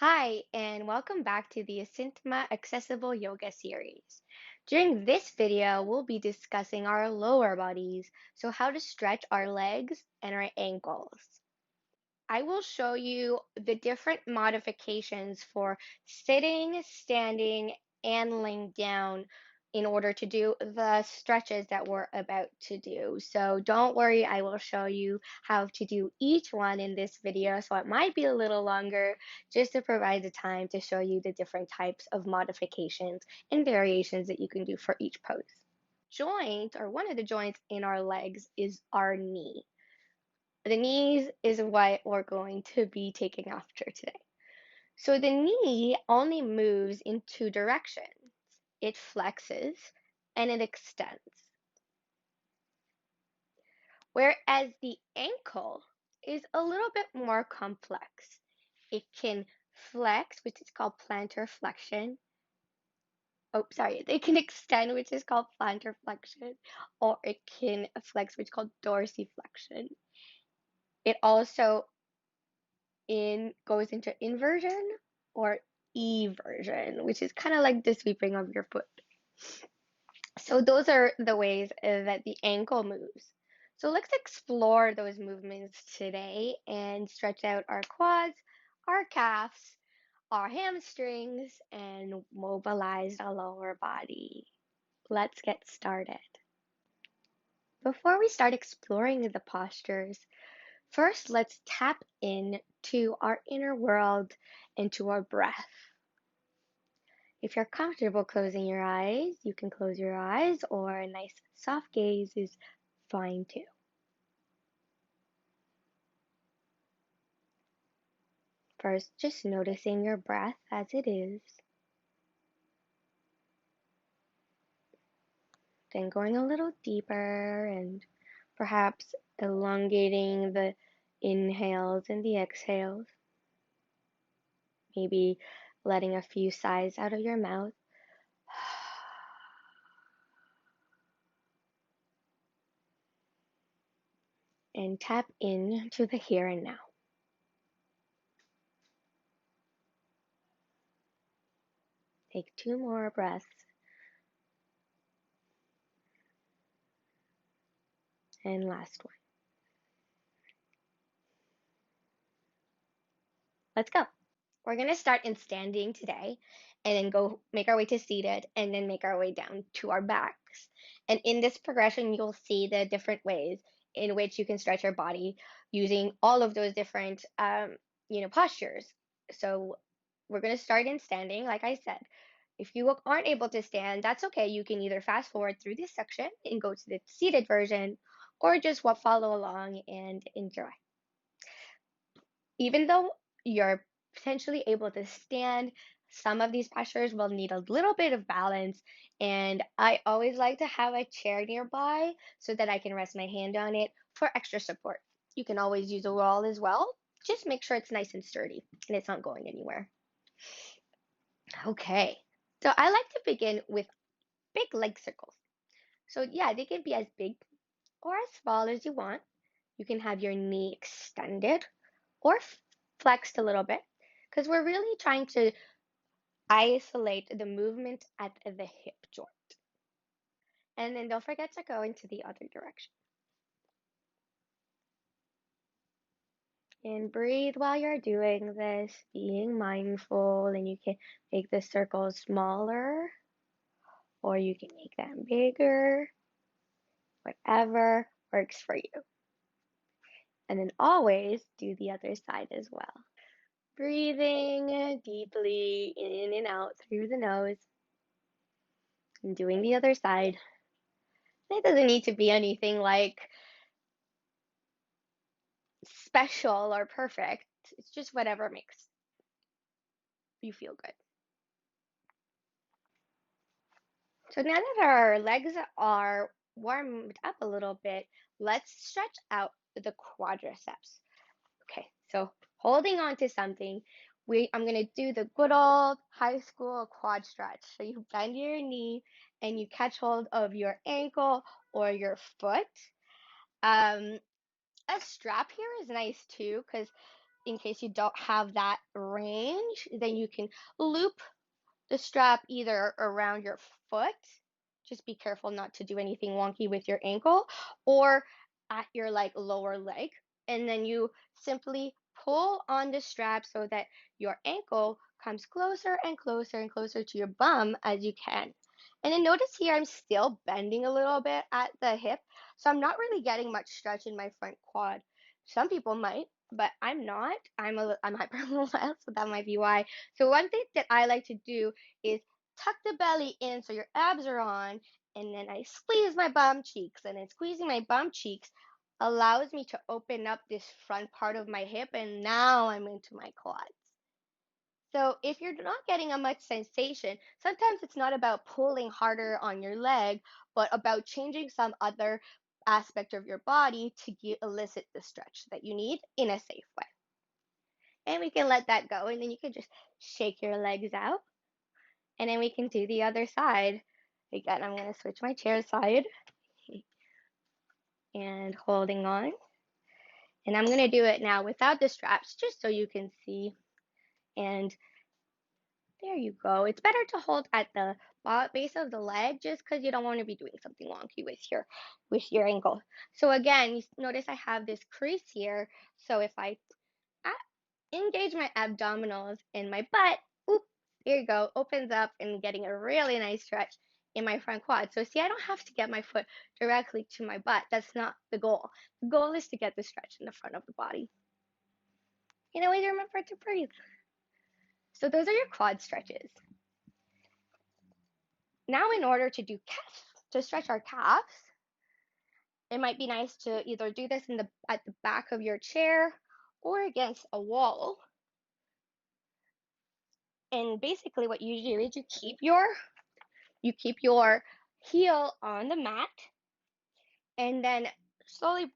Hi, and welcome back to the Asintma Accessible Yoga series. During this video, we'll be discussing our lower bodies, so how to stretch our legs and our ankles. I will show you the different modifications for sitting, standing, and laying down in order to do the stretches that we're about to do. So don't worry, I will show you how to do each one in this video. So it might be a little longer just to provide the time to show you the different types of modifications and variations that you can do for each pose. Joint, or one of the joints in our legs, is our knee. The knees is what we're going to be taking after today. So the knee only moves in two directions. It flexes and it extends. Whereas the ankle is a little bit more complex. It can flex, which is called plantar flexion. Oh, sorry. It can extend, which is called plantar flexion, or it can flex, which is called dorsiflexion. It also goes into inversion or eversion, which is kind of like the sweeping of your foot. So those are the ways that the ankle moves. So let's explore those movements today and stretch out our quads, our calves, our hamstrings, and mobilize the lower body. Let's get started. Before we start exploring the postures, first let's tap in to our inner world and to our breath. If you're comfortable closing your eyes, you can close your eyes, or a nice soft gaze is fine too. First, just noticing your breath as it is, then going a little deeper and perhaps elongating the inhales and the exhales, maybe letting a few sighs out of your mouth. And tap in to the here and now. Take two more breaths. And last one. Let's go. We're going to start in standing today and then go make our way to seated and then make our way down to our backs. And in this progression, you'll see the different ways in which you can stretch your body using all of those different postures. So we're going to start in standing, like I said. If you aren't able to stand, that's okay. You can either fast forward through this section and go to the seated version, or just follow along and enjoy. Even though you're potentially able to stand, some of these postures will need a little bit of balance, and I always like to have a chair nearby so that I can rest my hand on it for extra support. You can always use a wall as well. Just make sure it's nice and sturdy and it's not going anywhere. Okay, so I like to begin with big leg circles. So yeah, they can be as big or as small as you want. You can have your knee extended or flexed a little bit because we're really trying to isolate the movement at the hip joint. And then don't forget to go into the other direction. And breathe while you're doing this, being mindful, and you can make the circles smaller or you can make them bigger, whatever works for you. And then always do the other side as well. Breathing deeply in and out through the nose and doing the other side. It doesn't need to be anything like special or perfect. It's just whatever makes you feel good. So now that our legs are warmed up a little bit, let's stretch out the quadriceps. Okay, so holding on to something, I'm gonna do the good old high school quad stretch. So you bend your knee and you catch hold of your ankle or your foot. A strap here is nice too, because in case you don't have that range, then you can loop the strap either around your foot, just be careful not to do anything wonky with your ankle, or at your like lower leg, and then you simply pull on the strap so that your ankle comes closer and closer and closer to your bum as you can. And then notice here I'm still bending a little bit at the hip, so I'm not really getting much stretch in my front quad. Some people might, but I'm not. I'm hypermobile, so that might be why. So one thing that I like to do is tuck the belly in so your abs are on, and then I squeeze my bum cheeks. And then squeezing my bum cheeks allows me to open up this front part of my hip, and now I'm into my quads. So if you're not getting a much sensation, sometimes it's not about pulling harder on your leg, but about changing some other aspect of your body to elicit the stretch that you need in a safe way. And we can let that go, and then you can just shake your legs out, and then we can do the other side. Again, I'm going to switch my chair side and holding on. And I'm going to do it now without the straps, just so you can see. And there you go. It's better to hold at the base of the leg just because you don't want to be doing something wonky with your ankle. So again, you notice I have this crease here. So if I engage my abdominals and my butt, oop, there you go, opens up and getting a really nice stretch in my front quad. So see, I don't have to get my foot directly to my butt. That's not the goal. The goal is to get the stretch in the front of the body. And always remember to breathe. So those are your quad stretches. Now, in order to do to stretch our calves, it might be nice to either do this at the back of your chair or against a wall. And basically what you do is you keep your heel on the mat, and then slowly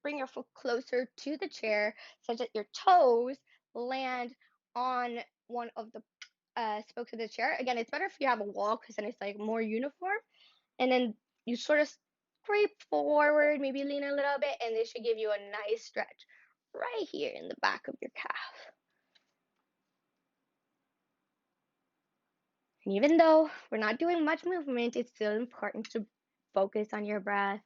bring your foot closer to the chair such that your toes land on one of the spokes of the chair. Again, it's better if you have a wall because then it's like more uniform. And then you sort of scrape forward, maybe lean a little bit, and this should give you a nice stretch right here in the back of your calf. And even though we're not doing much movement, it's still important to focus on your breath.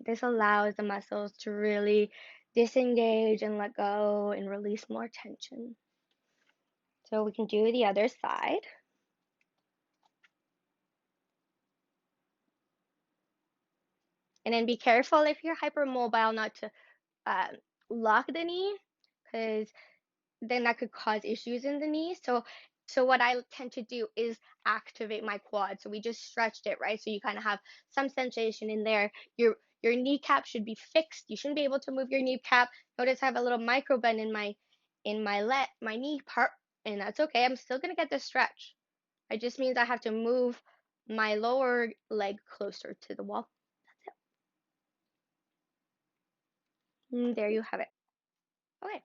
This allows the muscles to really disengage and let go and release more tension. So we can do the other side. And then be careful if you're hypermobile not to lock the knee, because then that could cause issues in the knee. So what I tend to do is activate my quad. So we just stretched it, right? So you kind of have some sensation in there. Your kneecap should be fixed. You shouldn't be able to move your kneecap. Notice I have a little micro bend in my knee part, and that's okay. I'm still gonna get the stretch. It just means I have to move my lower leg closer to the wall. That's it. And there you have it. Okay.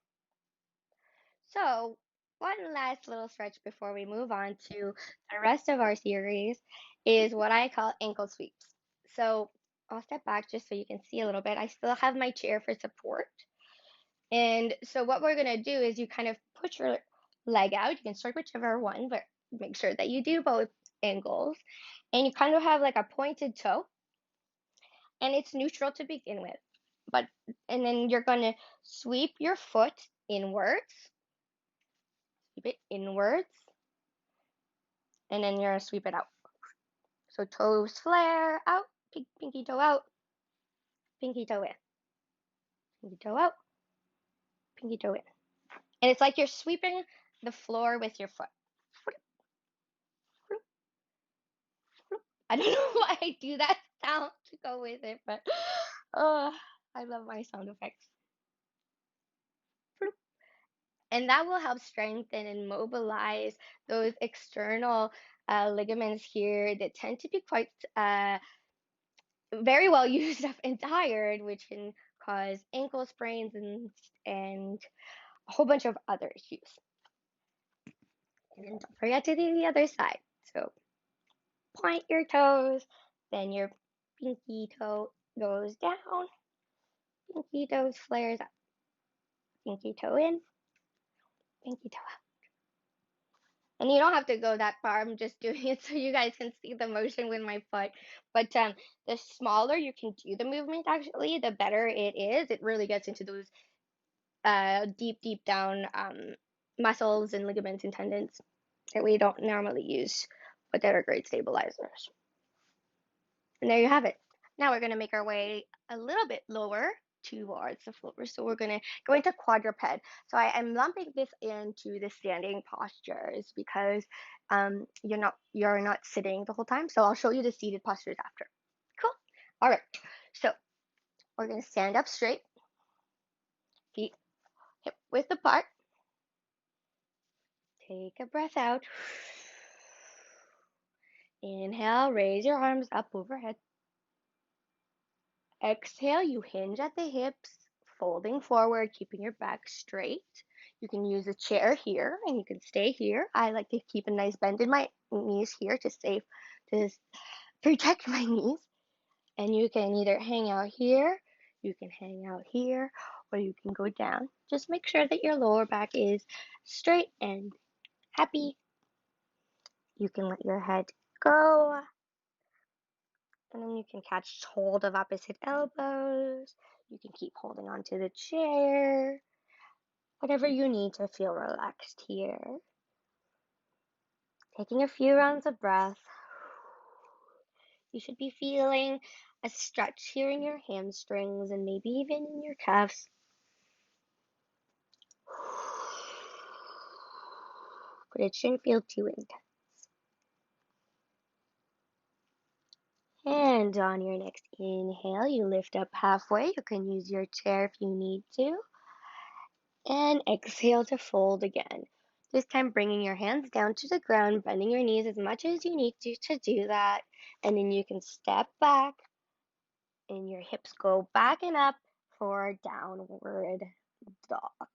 So, one last little stretch before we move on to the rest of our series is what I call ankle sweeps. So, I'll step back just so you can see a little bit. I still have my chair for support. And so, what we're going to do is you kind of put your leg out. You can start whichever one, but make sure that you do both angles. And you kind of have like a pointed toe, and it's neutral to begin with. But, and then you're going to sweep your foot inwards. Sweep it inwards, and then you're gonna sweep it out. So toes flare out, pinky toe out, pinky toe in, pinky toe out, pinky toe in. And it's like you're sweeping the floor with your foot. I don't know why I do that sound to go with it, but oh, I love my sound effects. And that will help strengthen and mobilize those external ligaments here that tend to be quite very well used up and tired, which can cause ankle sprains and a whole bunch of other issues. And then don't forget to do the other side. So point your toes, then your pinky toe goes down, pinky toes flares up. Pinky toe in, pinky toe out. And you don't have to go that far. I'm just doing it so you guys can see the motion with my foot. But the smaller you can do the movement, actually, the better it is. It really gets into those deep down muscles and ligaments and tendons that we don't normally use, but that are great stabilizers. And there you have it. Now we're going to make our way a little bit lower towards the floor. So we're going to go into quadruped. So I am lumping this into the standing postures because you're not sitting the whole time. So I'll show you the seated postures after. Cool. All right. So we're going to stand up straight, feet hip width apart. Take a breath out. Inhale, raise your arms up overhead. Exhale, you hinge at the hips, folding forward, keeping your back straight. You can use a chair here and you can stay here. I like to keep a nice bend in my knees here to protect my knees. And you can either hang out here, you can hang out here, or you can go down. Just make sure that your lower back is straight and happy. You can let your head go. And then you can catch hold of opposite elbows. You can keep holding onto the chair. Whatever you need to feel relaxed here. Taking a few rounds of breath. You should be feeling a stretch here in your hamstrings and maybe even in your calves. But it shouldn't feel too intense. And on your next inhale, you lift up halfway. You can use your chair if you need to. And exhale to fold again. This time bringing your hands down to the ground, bending your knees as much as you need to do that. And then you can step back and your hips go back and up for downward dog.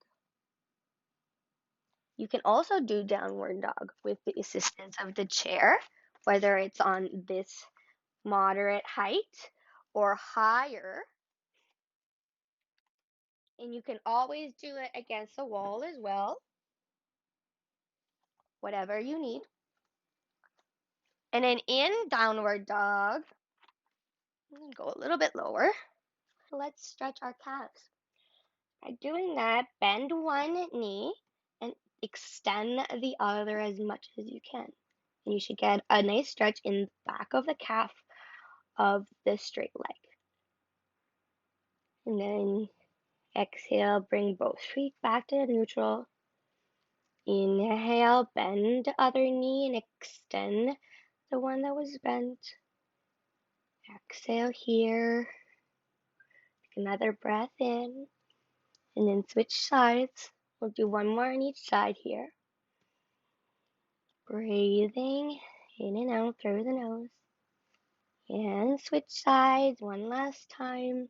You can also do downward dog with the assistance of the chair, whether it's on this moderate height or higher. And you can always do it against the wall as well, whatever you need. And then in downward dog, go a little bit lower. Let's stretch our calves. By doing that, bend one knee and extend the other as much as you can. And you should get a nice stretch in the back of the calf of the straight leg. And then exhale, bring both feet back to neutral. Inhale, bend the other knee and extend the one that was bent. Exhale here. Take another breath in. And then switch sides. We'll do one more on each side here. Breathing in and out through the nose. And switch sides one last time.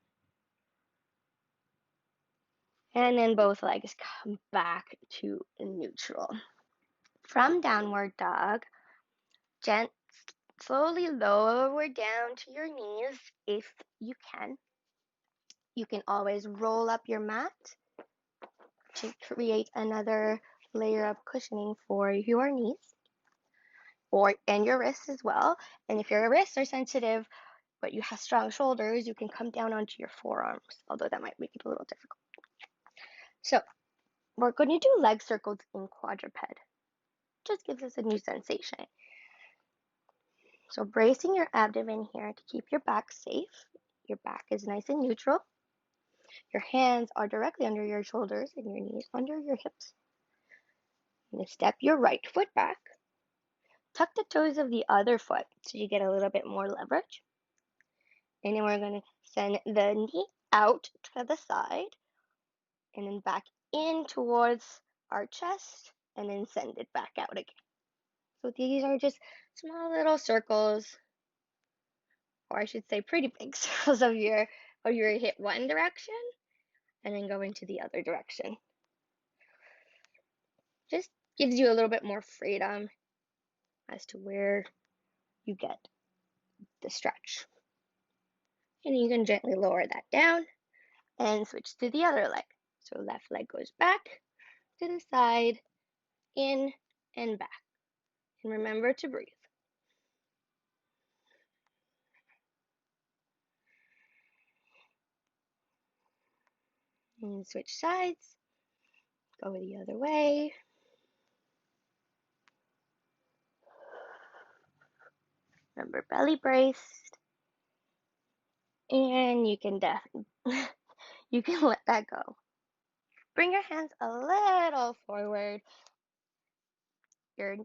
And then both legs come back to neutral. From downward dog, slowly lower down to your knees if you can. You can always roll up your mat to create another layer of cushioning for your knees and your wrists as well. And if your wrists are sensitive but you have strong shoulders, you can come down onto your forearms, although that might make it a little difficult. So we're going to do leg circles in quadruped. Just gives us a new sensation. So bracing your abdomen here to keep your back safe. Your back is nice and neutral. Your hands are directly under your shoulders and your knees under your hips. You're going to step your right foot back. Tuck the toes of the other foot so you get a little bit more leverage. And then we're going to send the knee out to the side and then back in towards our chest and then send it back out again. So these are just small little circles, or I should say pretty big circles of your hip one direction and then go into the other direction. Just gives you a little bit more freedom as to where you get the stretch. And you can gently lower that down and switch to the other leg. So left leg goes back to the side, in and back. And remember to breathe. And switch sides. Go the other way. Remember, belly braced. And you can you can let that go. Bring your hands a little forward. Your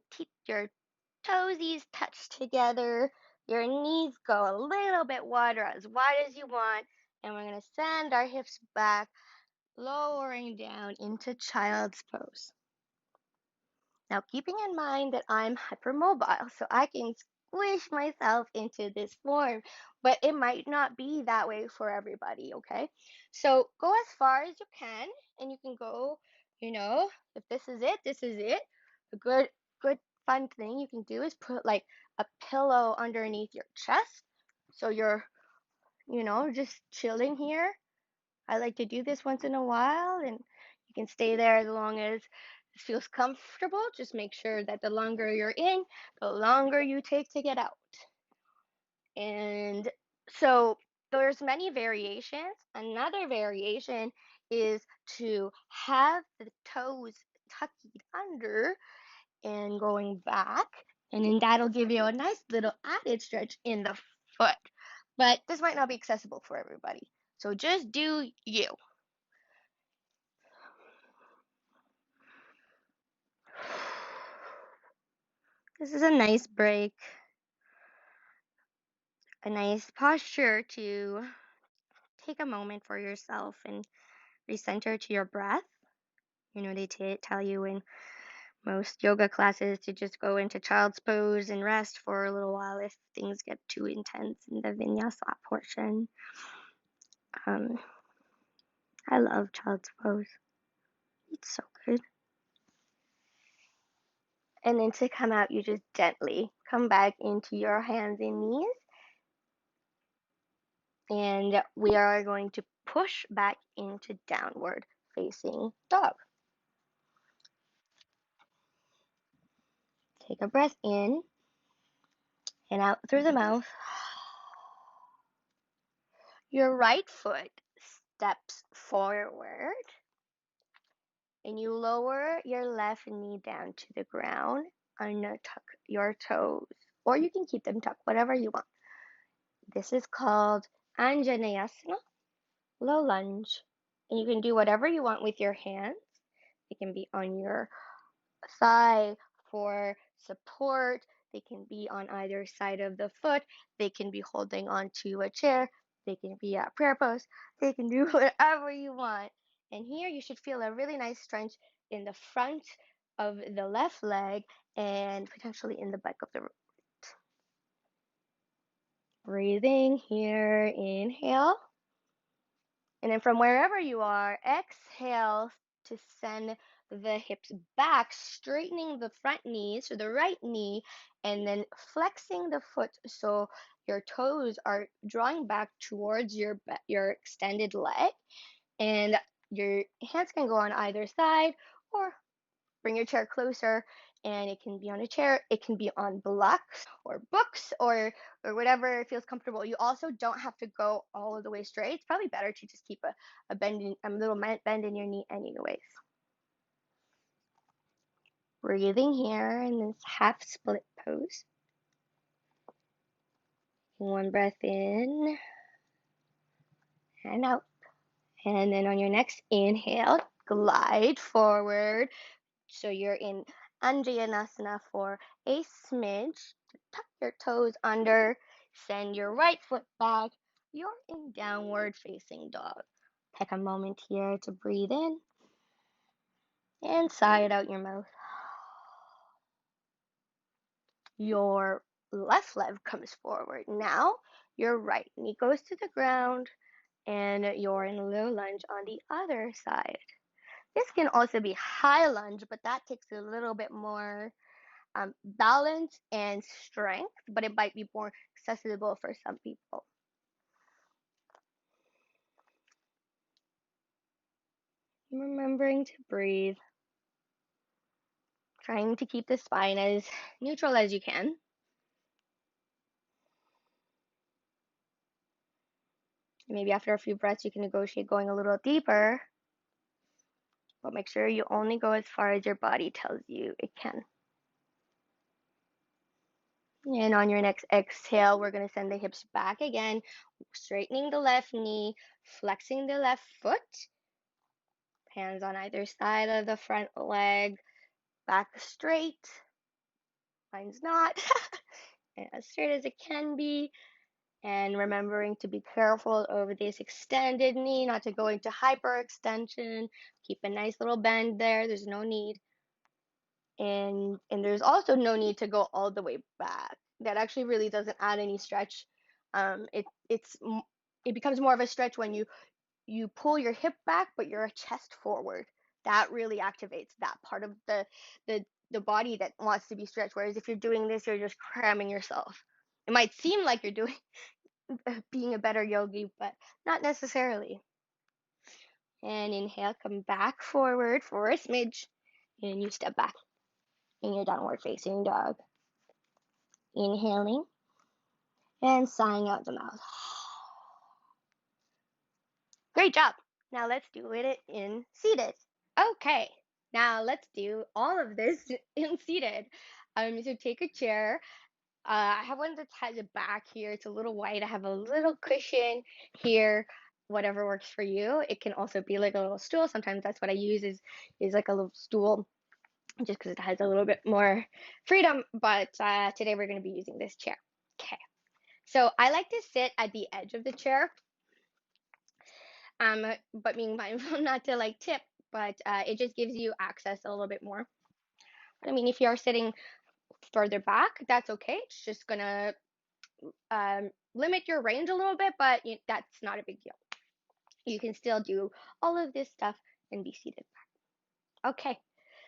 toesies touch together. Your knees go a little bit wider, as wide as you want. And we're going to send our hips back, lowering down into child's pose. Now, keeping in mind that I'm hypermobile, so I can squish myself into this form, but it might not be that way for everybody, okay? So go as far as you can, and you can go, if this is it, this is it. A good fun thing you can do is put like a pillow underneath your chest, so you're, just chilling here. I like to do this once in a while, and you can stay there as long as it feels comfortable. Just make sure that the longer you're in, the longer you take to get out. And so there's many variations. Another variation is to have the toes tucked under and going back, and then that'll give you a nice little added stretch in the foot. But this might not be accessible for everybody. So just do you. This is a nice break, a nice posture to take a moment for yourself and recenter to your breath. They tell you in most yoga classes to just go into child's pose and rest for a little while if things get too intense in the vinyasa portion. I love child's pose. It's so good. And then to come out, you just gently come back into your hands and knees. And we are going to push back into downward facing dog. Take a breath in and out through the mouth. Your right foot steps forward and you lower your left knee down to the ground and tuck your toes, or you can keep them tucked, whatever you want. This is called Anjaneyasana, low lunge, and you can do whatever you want with your hands. It can be on your thigh for support. They can be on either side of the foot. They can be holding onto a chair. They can be at prayer pose. They can do whatever you want. And here you should feel a really nice stretch in the front of the left leg and potentially in the back of the right. Breathing here, inhale. And then from wherever you are, exhale to send the hips back, straightening the front knee, so the right knee, and then flexing the foot so your toes are drawing back towards your extended leg. And your hands can go on either side, or bring your chair closer, and it can be on a chair, it can be on blocks or books or whatever feels comfortable. You also don't have to go all the way straight. It's probably better to just keep a little bend in your knee anyways. Breathing here in this half split pose. One breath in and out. And then on your next inhale, glide forward. So you're in Anjaneyasana for a smidge. Tuck your toes under, send your right foot back. You're in downward facing dog. Take a moment here to breathe in and sigh it out your mouth. Your left leg comes forward. Now your right knee goes to the ground and you're in low lunge on the other side. This can also be high lunge, but that takes a little bit more balance and strength, but it might be more accessible for some people. Remembering to breathe. Trying to keep the spine as neutral as you can. Maybe after a few breaths, you can negotiate going a little deeper, but make sure you only go as far as your body tells you it can. And on your next exhale, we're going to send the hips back again, straightening the left knee, flexing the left foot, hands on either side of the front leg, back straight. Mine's not. As straight as it can be. And remembering to be careful over this extended knee, not to go into hyperextension. Keep a nice little bend there. There's no need. And there's also no need to go all the way back. That actually really doesn't add any stretch. It becomes more of a stretch when you pull your hip back, but your chest forward. That really activates that part of the body that wants to be stretched. Whereas if you're doing this, you're just cramming yourself. It might seem like you're doing being a better yogi, but not necessarily. And inhale, come back forward for a smidge, and you step back in your downward facing dog. Inhaling and sighing out the mouth. Great job. Now let's do it in seated. Okay, now let's do all of this in seated. So take a chair. I have one that has a back here. It's a little wide. I have a little cushion here. Whatever works for you. It can also be like a little stool. Sometimes that's what I use is like a little stool, just because it has a little bit more freedom. But today we're going to be using this chair. Okay. So I like to sit at the edge of the chair, but being mindful not to like tip. But it just gives you access a little bit more. I mean, if you're sitting further back, that's okay. It's just gonna limit your range a little bit, but that's not a big deal. You can still do all of this stuff and be seated back. Okay,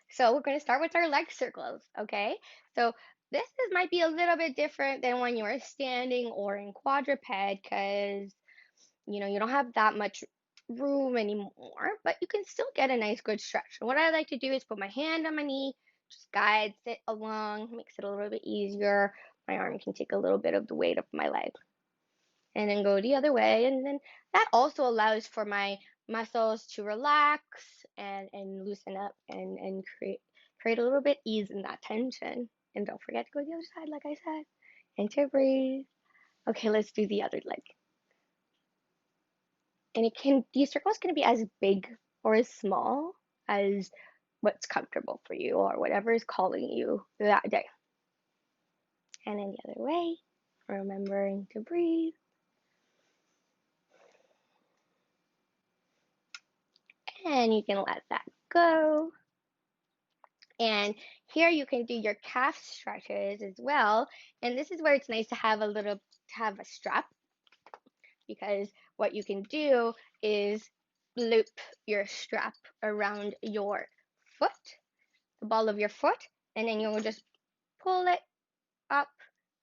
so we're going to start with our leg circles, okay? So might be a little bit different than when you are standing or in quadruped because, you don't have that much room anymore, but you can still get a nice good stretch. And what I like to do is put my hand on my knee, just guides it along, makes it a little bit easier. My arm can take a little bit of the weight of my leg. And then go the other way. And then that also allows for my muscles to relax and loosen up and create a little bit ease in that tension. And don't forget to go to the other side, like I said, and to breathe. Okay, let's do the other leg. And these circles can be as big or as small as what's comfortable for you or whatever is calling you that day. And then the other way, remembering to breathe. And you can let that go. And here you can do your calf stretches as well. And this is where it's nice to have a strap, because what you can do is loop your strap around your foot, the ball of your foot, and then you'll just pull it up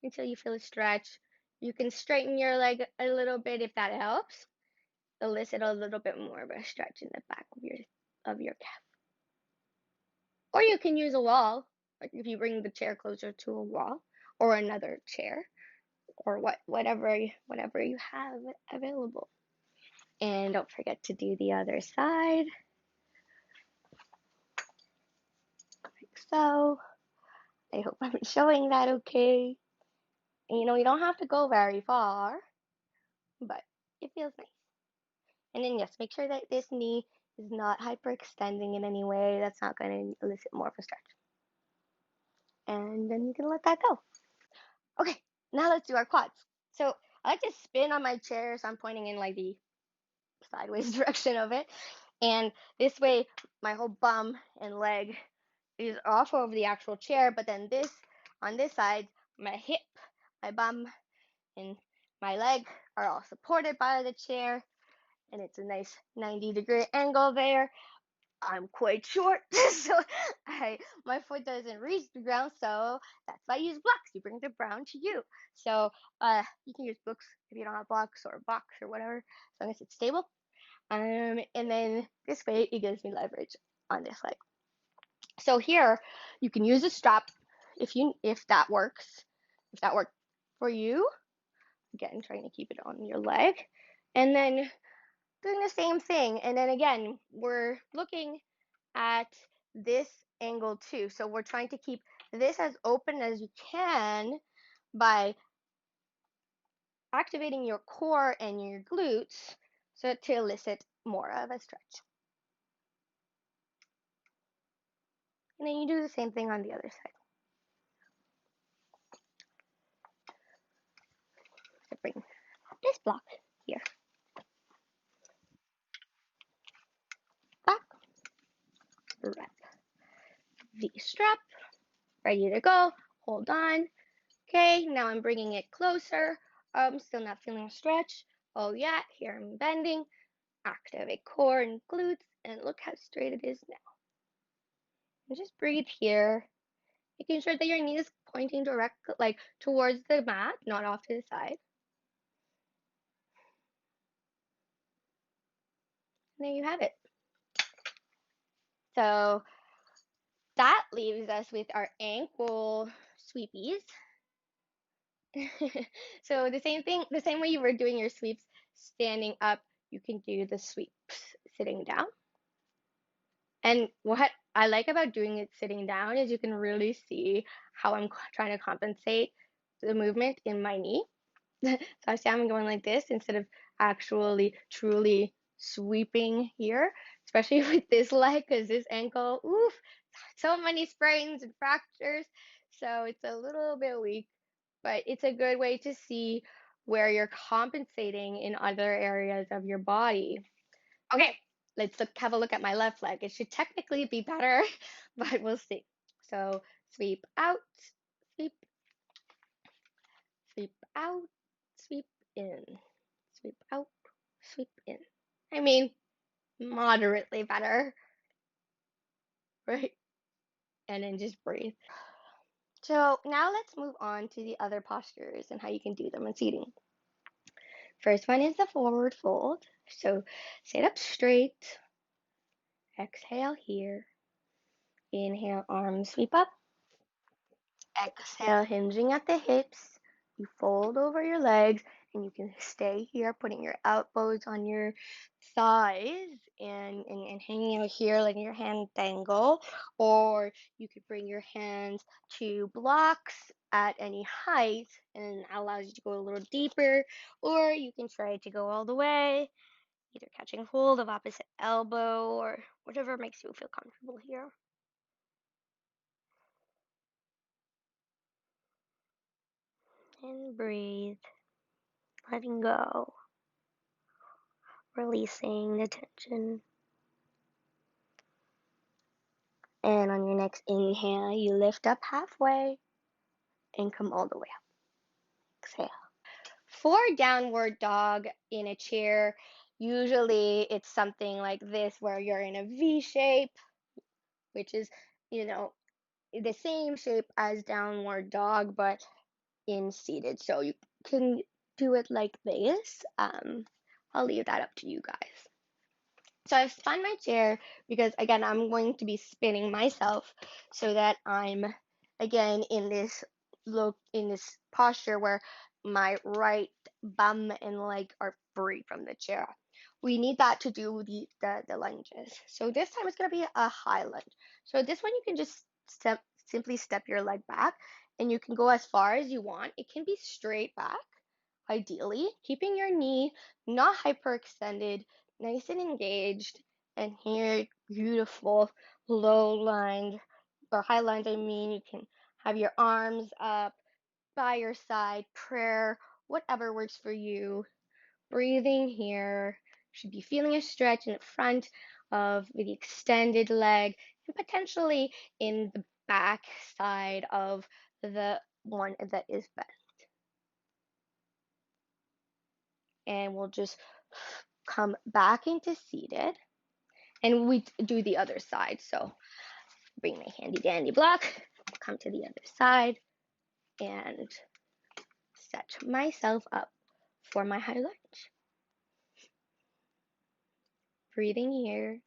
until you feel a stretch. You can straighten your leg a little bit if that helps. Elicit a little bit more of a stretch in the back of your calf. Or you can use a wall, like if you bring the chair closer to a wall or another chair or whatever you have available. And don't forget to do the other side, like so. I hope I'm showing that okay. And you don't have to go very far, but it feels nice. And then yes, make sure that this knee is not hyperextending in any way. That's not going to elicit more of a stretch. And then you can let that go. Okay, now let's do our quads. So I like to spin on my chair, so I'm pointing in like the sideways direction of it. And this way, my whole bum and leg is off of the actual chair, but then on this side, my hip, my bum, and my leg are all supported by the chair, and it's a nice 90-degree angle there. I'm quite short, so my foot doesn't reach the ground, so that's why I use blocks. You bring the ground to you. So you can use books if you don't have blocks or a box or whatever, as long as it's stable. And then this way it gives me leverage on this leg. So here you can use a strap if that works. If that worked for you, again, trying to keep it on your leg. And then doing the same thing. And then again, we're looking at this angle too. So we're trying to keep this as open as you can by activating your core and your glutes so to elicit more of a stretch. And then you do the same thing on the other side. So bring this block here. Back, rep the strap, ready to go. Hold on. Okay, now I'm bringing it closer. I'm still not feeling a stretch. Oh yeah, here I'm bending. Activate core and glutes, and look how straight it is now. And just breathe here, making sure that your knee is pointing direct, like towards the mat, not off to the side. And there you have it. So that leaves us with our ankle sweepies. So the same thing, the same way you were doing your sweeps standing up, you can do the sweeps sitting down. And what I like about doing it sitting down is you can really see how I'm trying to compensate the movement in my knee. So I see I'm going like this instead of actually truly sweeping here, especially with this leg because this ankle, oof, so many sprains and fractures. So it's a little bit weak, but it's a good way to see where you're compensating in other areas of your body. Okay, let's have a look at my left leg. It should technically be better, but we'll see. So sweep out, sweep, sweep out, sweep in, sweep out, sweep in. I mean, moderately better, right? And then just breathe. So now let's move on to the other postures and how you can do them in seating. First one is the forward fold. So sit up straight, exhale here, inhale, arms sweep up, exhale, hinging at the hips. You fold over your legs and you can stay here, putting your elbows on your thighs and hanging out here, letting your hand dangle. Or you could bring your hands to blocks at any height and that allows you to go a little deeper. Or you can try to go all the way, either catching hold of opposite elbow or whatever makes you feel comfortable here. And breathe, letting go, releasing the tension. And on your next inhale, you lift up halfway and come all the way up. Exhale. For downward dog in a chair, usually it's something like this where you're in a V shape, which is, the same shape as downward dog, but in seated. So you can do it like this. I'll leave that up to you guys. So I've spun my chair because again, I'm going to be spinning myself so that I'm again in this posture where my right bum and leg are free from the chair. We need that to do the lunges. So this time it's going to be a high lunge. So this one you can just simply step your leg back and you can go as far as you want. It can be straight back, ideally, keeping your knee not hyperextended, nice and engaged, and here, beautiful low lines or high lines. I mean, you can have your arms up by your side, prayer, whatever works for you. Breathing here, should be feeling a stretch in the front of the extended leg and potentially in the back side of the one that is bent. And we'll just come back into seated and we do the other side. So bring my handy dandy block, come to the other side and set myself up for my high lunge. breathing here.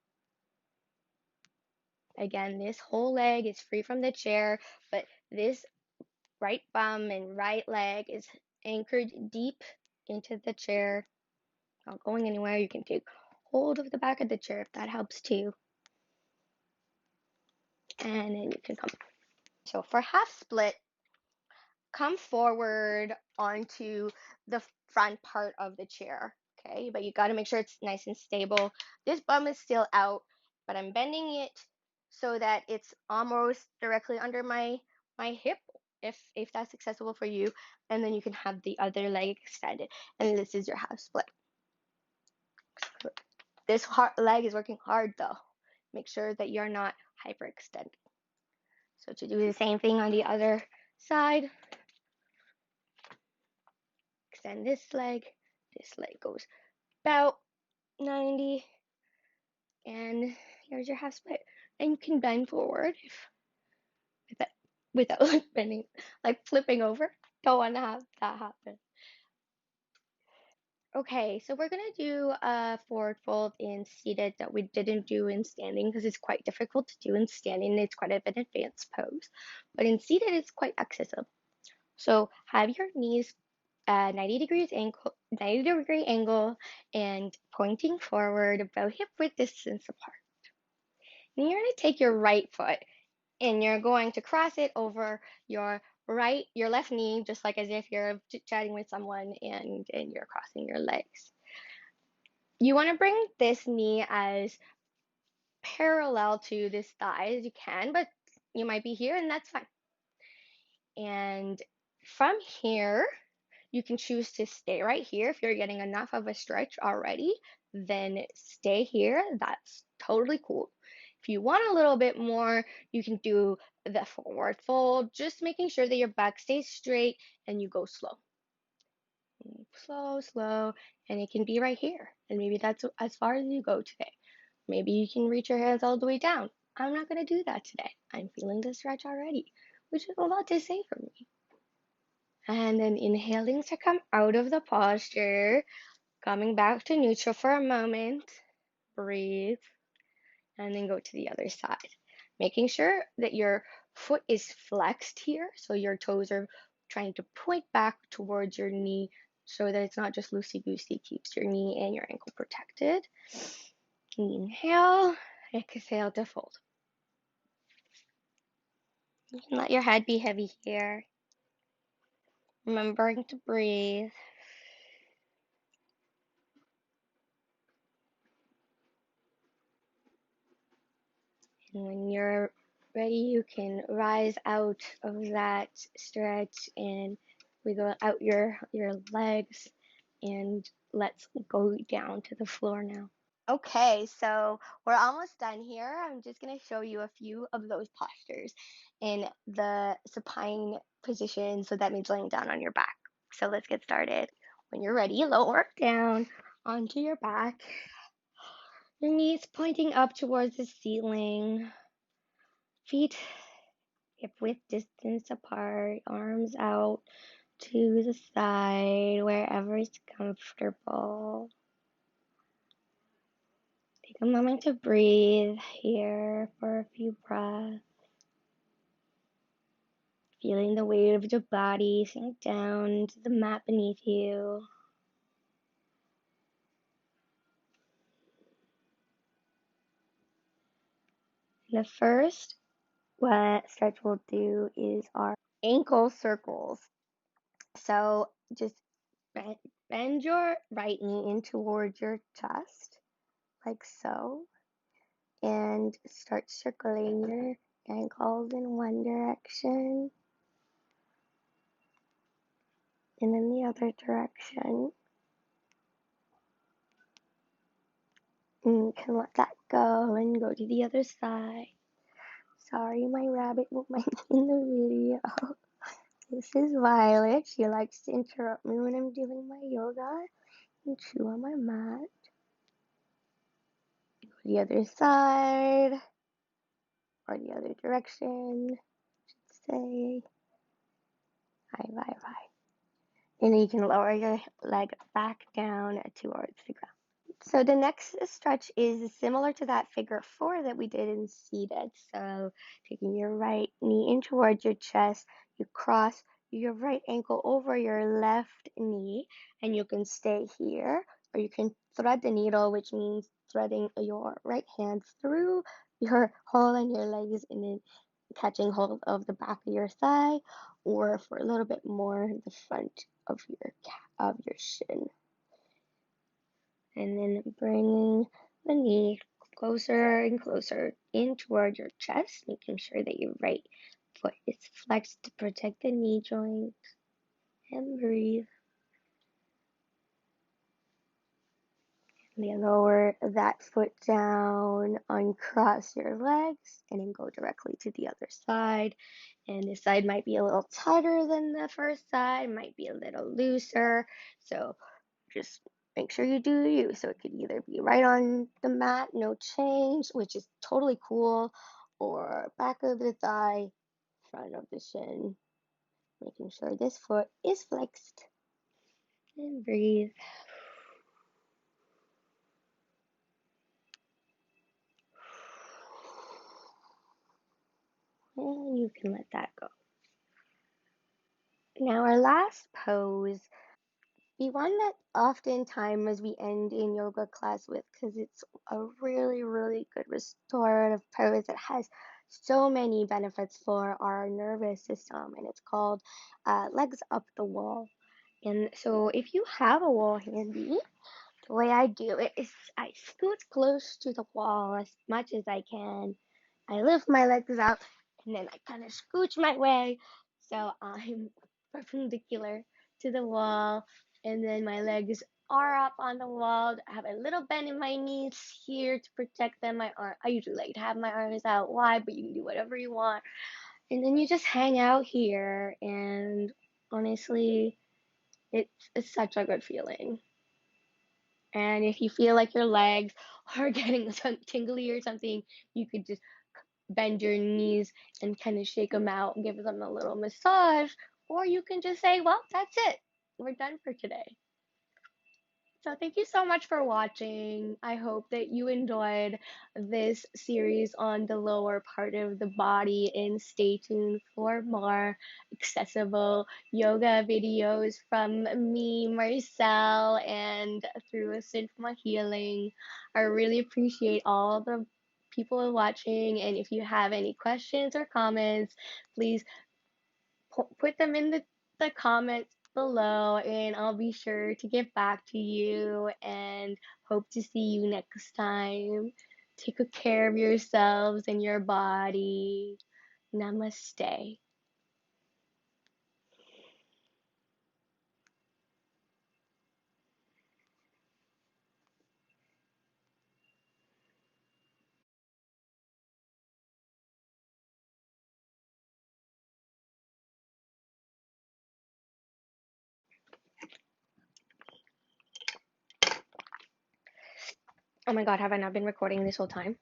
Again, this whole leg is free from the chair, but this right bum and right leg is anchored deep into the chair, not going anywhere. You can take hold of the back of the chair if that helps too. And then you can come. So for half split, come forward onto the front part of the chair, okay? But you got to make sure it's nice and stable. This bum is still out, but I'm bending it so that it's almost directly under my hip, if that's accessible for you, and then you can have the other leg extended, and this is your half split. This leg is working hard though. Make sure that you're not hyperextended. So to do the same thing on the other side, extend this leg goes about 90, and here's your half split. And you can bend forward without like bending, like flipping over. Don't want to have that happen. Okay, so we're gonna do a forward fold in seated that we didn't do in standing because it's quite difficult to do in standing. It's quite an advanced pose, but in seated it's quite accessible. So have your knees 90 degree angle and pointing forward about hip width distance apart. And you're going to take your right foot and you're going to cross it over your left knee, just like as if you're chatting with someone and you're crossing your legs. You want to bring this knee as parallel to this thigh as you can, but you might be here and that's fine. And from here, you can choose to stay right here. If you're getting enough of a stretch already, then stay here. That's totally cool. If you want a little bit more, you can do the forward fold, just making sure that your back stays straight and you go slow. Slow, slow, and it can be right here. And maybe that's as far as you go today. Maybe you can reach your hands all the way down. I'm not going to do that today. I'm feeling the stretch already, which is a lot to say for me. And then inhaling to come out of the posture, coming back to neutral for a moment. Breathe, and then go to the other side. Making sure that your foot is flexed here, so your toes are trying to point back towards your knee so that it's not just loosey-goosey, keeps your knee and your ankle protected. Inhale, exhale to fold. You can let your head be heavy here. Remembering to breathe. And when you're ready, you can rise out of that stretch and wiggle out your legs, and let's go down to the floor now. Okay, so we're almost done here. I'm just going to show you a few of those postures in the supine position. So that means laying down on your back. So let's get started. When you're ready, lower down onto your back. Your knees pointing up towards the ceiling. Feet hip width distance apart. Arms out to the side, wherever is comfortable. Take a moment to breathe here for a few breaths. Feeling the weight of your body sink down to the mat beneath you. The first stretch we'll do is our ankle circles. So just bend your right knee in towards your chest, like so, and start circling your ankles in one direction and then the other direction. And you can let that go and go to the other side. Sorry, my rabbit movement in the video. This is Violet. She likes to interrupt me when I'm doing my yoga and chew on my mat. Go to the other side or the other direction, I should say. Bye. And then you can lower your leg back down towards the ground. So the next stretch is similar to that figure four that we did in seated. So taking your right knee in towards your chest, you cross your right ankle over your left knee, and you can stay here, or you can thread the needle, which means threading your right hand through your hole in your legs and then catching hold of the back of your thigh, or for a little bit more, the front of your shin. And then bringing the knee closer and closer in toward your chest, making sure that your right foot is flexed to protect the knee joint. And breathe. And then lower that foot down, uncross your legs, and then go directly to the other side. And this side might be a little tighter than the first side, might be a little looser. So just make sure you do you. So it could either be right on the mat, no change, which is totally cool, or back of the thigh, front of the shin, making sure this foot is flexed. And breathe. And you can let that go. Now our last pose, the one that oftentimes we end in yoga class with, because it's a really, really good restorative pose that has so many benefits for our nervous system, and it's called legs up the wall. And so if you have a wall handy, the way I do it is I scoot close to the wall as much as I can. I lift my legs out and then I kind of scooch my way so I'm perpendicular to the wall, and then my legs are up on the wall. I have a little bend in my knees here to protect them. I usually like to have my arms out wide, but you can do whatever you want. And then you just hang out here, and honestly, it's such a good feeling. And if you feel like your legs are getting some tingly or something, you could just bend your knees and kind of shake them out, give them a little massage, or you can just say, well, that's it. We're done for today. So thank you so much for watching. I hope that you enjoyed this series on the lower part of the body, and stay tuned for more accessible yoga videos from me, Marcel, and through Synthma Healing. I really appreciate all the people watching, and if you have any questions or comments, please put them in the comments below, and I'll be sure to get back to you, and hope to see you next time. Take good care of yourselves and your body. Namaste. Oh my god, have I not been recording this whole time?